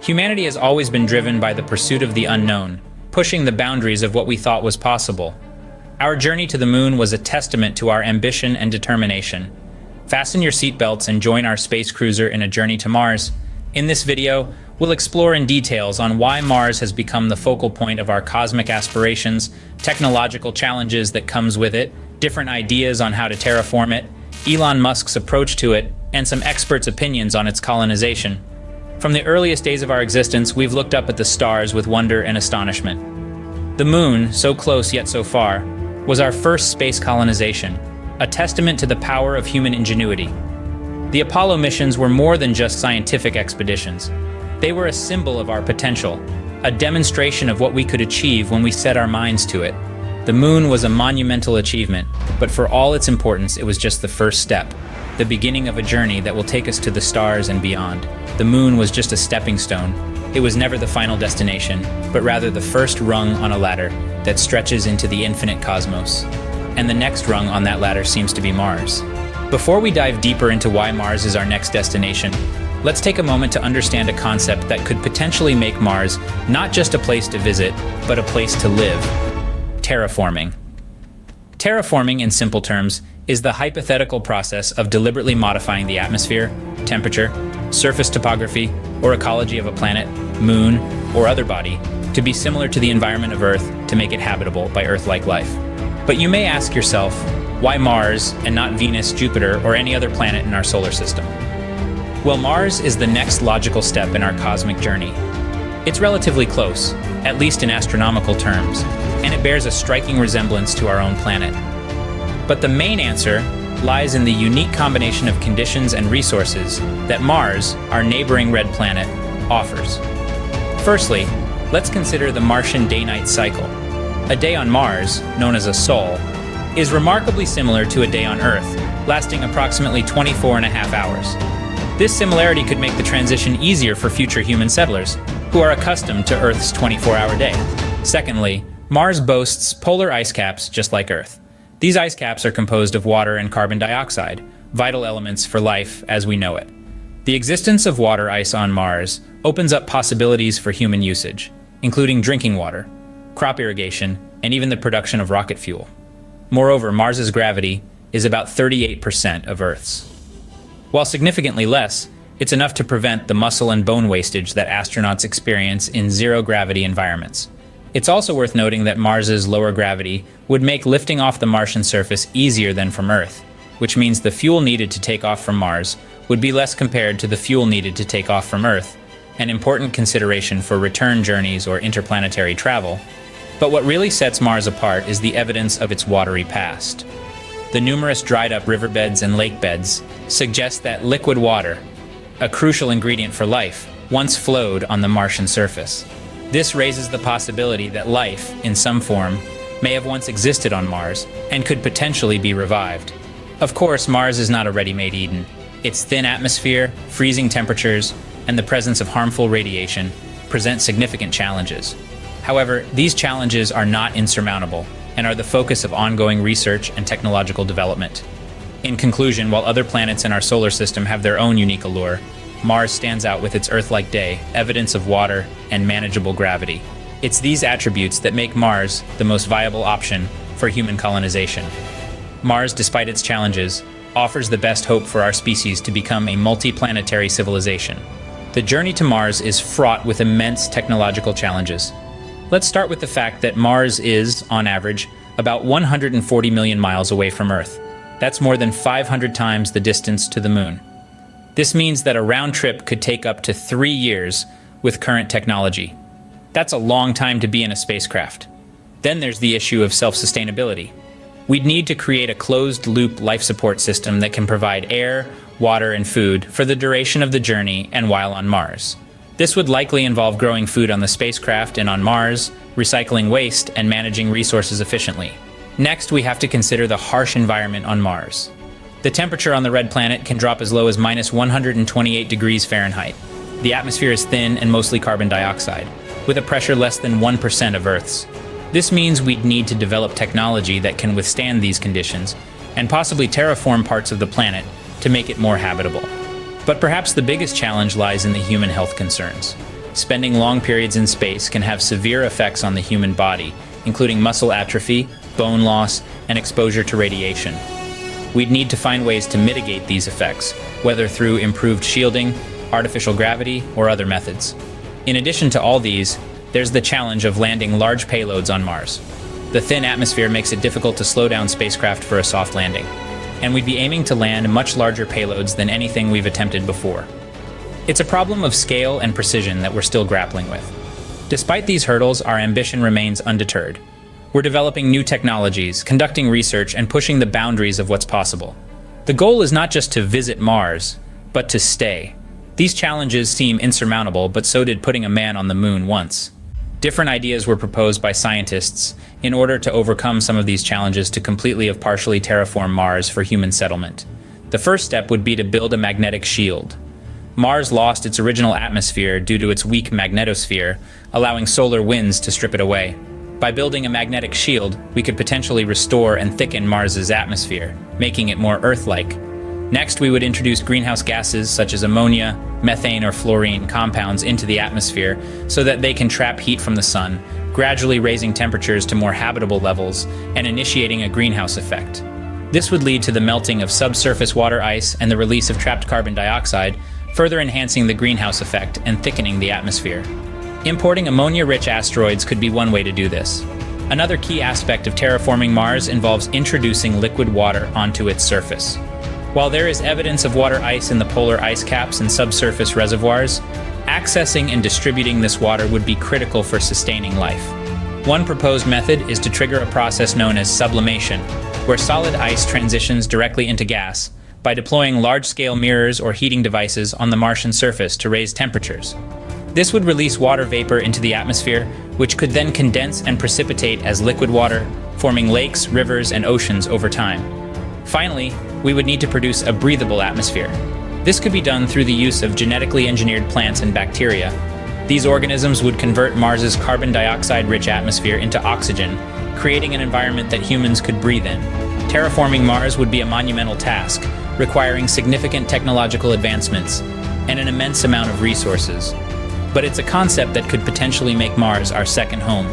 Humanity has always been driven by the pursuit of the unknown, pushing the boundaries of what we thought was possible. Our journey to the moon was a testament to our ambition and determination. Fasten your seatbelts and join our space cruiser in a journey to Mars. In this video, we'll explore in details on why Mars has become the focal point of our cosmic aspirations, technological challenges that comes with it, different ideas on how to terraform it, Elon Musk's approach to it, and some experts' opinions on its colonization. From the earliest days of our existence, we've looked up at the stars with wonder and astonishment. The moon, so close yet so far, was our first space colonization, a testament to the power of human ingenuity. The Apollo missions were more than just scientific expeditions. They were a symbol of our potential, a demonstration of what we could achieve when we set our minds to it. The moon was a monumental achievement, but for all its importance, it was just the first step, the beginning of a journey that will take us to the stars and beyond. The moon was just a stepping stone. It was never the final destination, but rather the first rung on a ladder that stretches into the infinite cosmos. And the next rung on that ladder seems to be Mars. Before we dive deeper into why Mars is our next destination, let's take a moment to understand a concept that could potentially make Mars not just a place to visit, but a place to live: terraforming. Terraforming, in simple terms, is the hypothetical process of deliberately modifying the atmosphere, temperature, surface topography, or ecology of a planet, moon, or other body to be similar to the environment of Earth to make it habitable by Earth-like life. But you may ask yourself, why Mars and not Venus, Jupiter, or any other planet in our solar system? Well, Mars is the next logical step in our cosmic journey. It's relatively close, at least in astronomical terms, and it bears a striking resemblance to our own planet. But the main answer lies in the unique combination of conditions and resources that Mars, our neighboring red planet, offers. Firstly, let's consider the Martian day-night cycle. A day on Mars, known as a sol, is remarkably similar to a day on Earth, lasting approximately 24.5 hours. This similarity could make the transition easier for future human settlers, who are accustomed to Earth's 24-hour day. Secondly, Mars boasts polar ice caps just like Earth. These ice caps are composed of water and carbon dioxide, vital elements for life as we know it. The existence of water ice on Mars opens up possibilities for human usage, including drinking water, crop irrigation, and even the production of rocket fuel. Moreover, Mars's gravity is about 38% of Earth's. While significantly less, it's enough to prevent the muscle and bone wastage that astronauts experience in zero-gravity environments. It's also worth noting that Mars's lower gravity would make lifting off the Martian surface easier than from Earth, which means the fuel needed to take off from Mars would be less compared to the fuel needed to take off from Earth, an important consideration for return journeys or interplanetary travel. But what really sets Mars apart is the evidence of its watery past. The numerous dried-up riverbeds and lake beds suggest that liquid water, a crucial ingredient for life, once flowed on the Martian surface. This raises the possibility that life, in some form, may have once existed on Mars and could potentially be revived. Of course, Mars is not a ready-made Eden. Its thin atmosphere, freezing temperatures, and the presence of harmful radiation present significant challenges. However, these challenges are not insurmountable and are the focus of ongoing research and technological development. In conclusion, while other planets in our solar system have their own unique allure, Mars stands out with its Earth-like day, evidence of water, and manageable gravity. It's these attributes that make Mars the most viable option for human colonization. Mars, despite its challenges, offers the best hope for our species to become a multi-planetary civilization. The journey to Mars is fraught with immense technological challenges. Let's start with the fact that Mars is, on average, about 140 million miles away from Earth. That's more than 500 times the distance to the Moon. This means that a round trip could take up to 3 years with current technology. That's a long time to be in a spacecraft. Then there's the issue of self-sustainability. We'd need to create a closed-loop life support system that can provide air, water, and food for the duration of the journey and while on Mars. This would likely involve growing food on the spacecraft and on Mars, recycling waste, and managing resources efficiently. Next, we have to consider the harsh environment on Mars. The temperature on the red planet can drop as low as -128 degrees Fahrenheit. The atmosphere is thin and mostly carbon dioxide, with a pressure less than 1% of Earth's. This means we'd need to develop technology that can withstand these conditions, and possibly terraform parts of the planet to make it more habitable. But perhaps the biggest challenge lies in the human health concerns. spending long periods in space can have severe effects on the human body, including muscle atrophy, bone loss, and exposure to radiation. We'd need to find ways to mitigate these effects, whether through improved shielding, artificial gravity, or other methods. In addition to all these, there's the challenge of landing large payloads on Mars. The thin atmosphere makes it difficult to slow down spacecraft for a soft landing, and we'd be aiming to land much larger payloads than anything we've attempted before. It's a problem of scale and precision that we're still grappling with. Despite these hurdles, our ambition remains undeterred. We're developing new technologies, conducting research, and pushing the boundaries of what's possible. The goal is not just to visit Mars, but to stay. These challenges seem insurmountable, but so did putting a man on the moon once. Different ideas were proposed by scientists in order to overcome some of these challenges to completely or partially terraform Mars for human settlement. The first step would be to build a magnetic shield. Mars lost its original atmosphere due to its weak magnetosphere, allowing solar winds to strip it away. By building a magnetic shield, we could potentially restore and thicken Mars's atmosphere, making it more Earth-like. Next, we would introduce greenhouse gases such as ammonia, methane, or fluorine compounds into the atmosphere so that they can trap heat from the sun, gradually raising temperatures to more habitable levels and initiating a greenhouse effect. This would lead to the melting of subsurface water ice and the release of trapped carbon dioxide, further enhancing the greenhouse effect and thickening the atmosphere. Importing ammonia-rich asteroids could be one way to do this. Another key aspect of terraforming Mars involves introducing liquid water onto its surface. While there is evidence of water ice in the polar ice caps and subsurface reservoirs, accessing and distributing this water would be critical for sustaining life. One proposed method is to trigger a process known as sublimation, where solid ice transitions directly into gas, by deploying large-scale mirrors or heating devices on the Martian surface to raise temperatures. This would release water vapor into the atmosphere, which could then condense and precipitate as liquid water, forming lakes, rivers, and oceans over time. Finally, we would need to produce a breathable atmosphere. This could be done through the use of genetically engineered plants and bacteria. These organisms would convert Mars's carbon dioxide-rich atmosphere into oxygen, creating an environment that humans could breathe in. Terraforming Mars would be a monumental task, requiring significant technological advancements and an immense amount of resources. But it's a concept that could potentially make Mars our second home.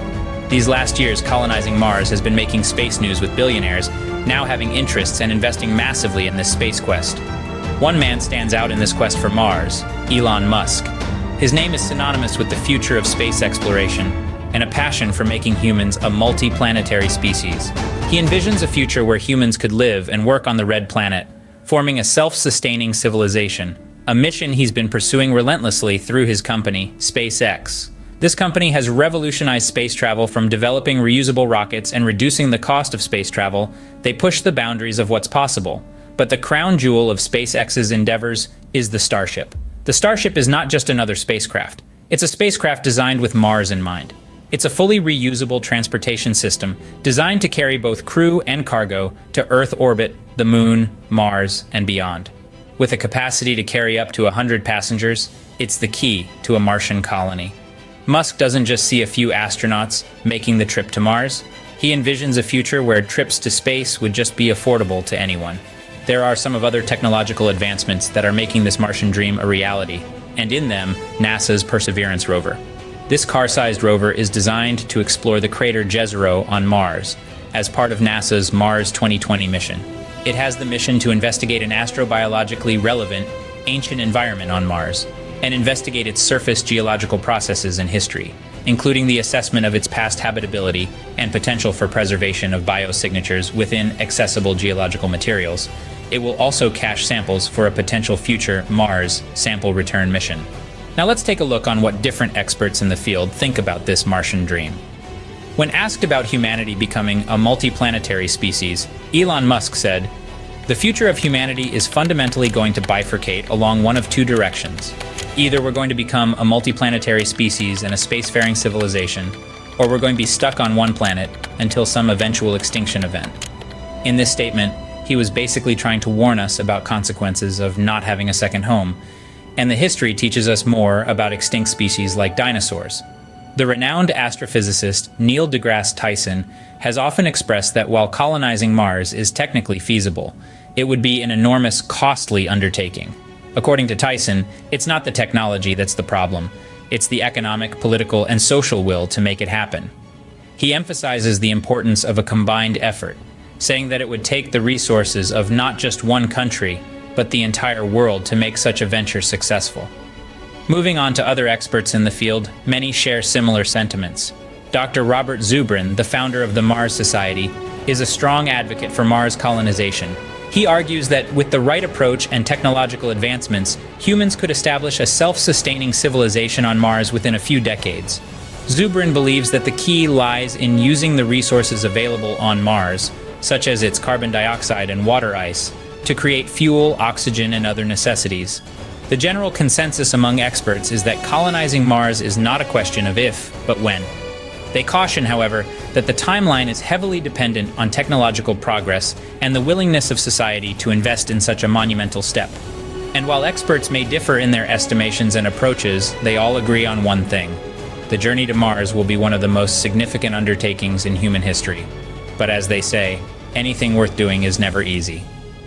These last years, colonizing Mars has been making space news, with billionaires now having interests and investing massively in this space quest. One man stands out in this quest for Mars, Elon Musk. His name is synonymous with the future of space exploration and a passion for making humans a multi-planetary species. He envisions a future where humans could live and work on the red planet, forming a self-sustaining civilization, a mission he's been pursuing relentlessly through his company, SpaceX. This company has revolutionized space travel. From developing reusable rockets and reducing the cost of space travel, they push the boundaries of what's possible. But the crown jewel of SpaceX's endeavors is the Starship. The Starship is not just another spacecraft. It's a spacecraft designed with Mars in mind. It's a fully reusable transportation system designed to carry both crew and cargo to Earth orbit, the Moon, Mars, and beyond. With a capacity to carry up to 100 passengers, it's the key to a Martian colony. Musk doesn't just see a few astronauts making the trip to Mars. He envisions a future where trips to space would just be affordable to anyone. There are some of other technological advancements that are making this Martian dream a reality, and in them, NASA's Perseverance rover. This car-sized rover is designed to explore the crater Jezero on Mars as part of NASA's Mars 2020 mission. It has the mission to investigate an astrobiologically relevant, ancient environment on Mars and investigate its surface geological processes and history, including the assessment of its past habitability and potential for preservation of biosignatures within accessible geological materials. It will also cache samples for a potential future Mars sample return mission. Now let's take a look on what different experts in the field think about this Martian dream. When asked about humanity becoming a multi-planetary species, Elon Musk said, "The future of humanity is fundamentally going to bifurcate along one of two directions. Either we're going to become a multi-planetary species and a spacefaring civilization, or we're going to be stuck on one planet until some eventual extinction event." In this statement, he was basically trying to warn us about consequences of not having a second home, and the history teaches us more about extinct species like dinosaurs. The renowned astrophysicist Neil deGrasse Tyson has often expressed that while colonizing Mars is technically feasible, it would be an enormous, costly undertaking. According to Tyson, it's not the technology that's the problem. It's the economic, political, and social will to make it happen. He emphasizes the importance of a combined effort, saying that it would take the resources of not just one country, but the entire world to make such a venture successful. Moving on to other experts in the field, many share similar sentiments. Dr. Robert Zubrin, the founder of the Mars Society, is a strong advocate for Mars colonization. He argues that with the right approach and technological advancements, humans could establish a self-sustaining civilization on Mars within a few decades. Zubrin believes that the key lies in using the resources available on Mars, such as its carbon dioxide and water ice, to create fuel, oxygen, and other necessities. The general consensus among experts is that colonizing Mars is not a question of if, but when. They caution, however, that the timeline is heavily dependent on technological progress and the willingness of society to invest in such a monumental step. And while experts may differ in their estimations and approaches, they all agree on one thing. The journey to Mars will be one of the most significant undertakings in human history. But as they say, anything worth doing is never easy.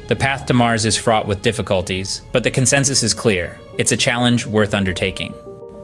The path to Mars is fraught with difficulties, but the consensus is clear. It's a challenge worth undertaking.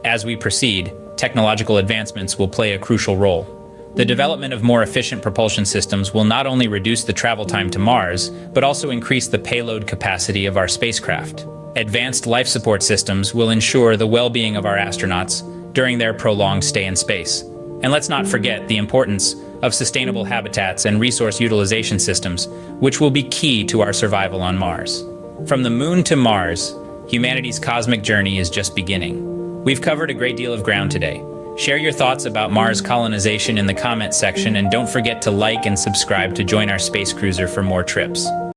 As we proceed, technological advancements will play a crucial role. The development of more efficient propulsion systems will not only reduce the travel time to Mars, but also increase the payload capacity of our spacecraft. Advanced life support systems will ensure the well-being of our astronauts during their prolonged stay in space. And let's not forget the importance of sustainable habitats and resource utilization systems, which will be key to our survival on Mars. From the moon to Mars, humanity's cosmic journey is just beginning. We've covered a great deal of ground today. Share your thoughts about Mars colonization in the comments section, and don't forget to like and subscribe to join our space cruiser for more trips.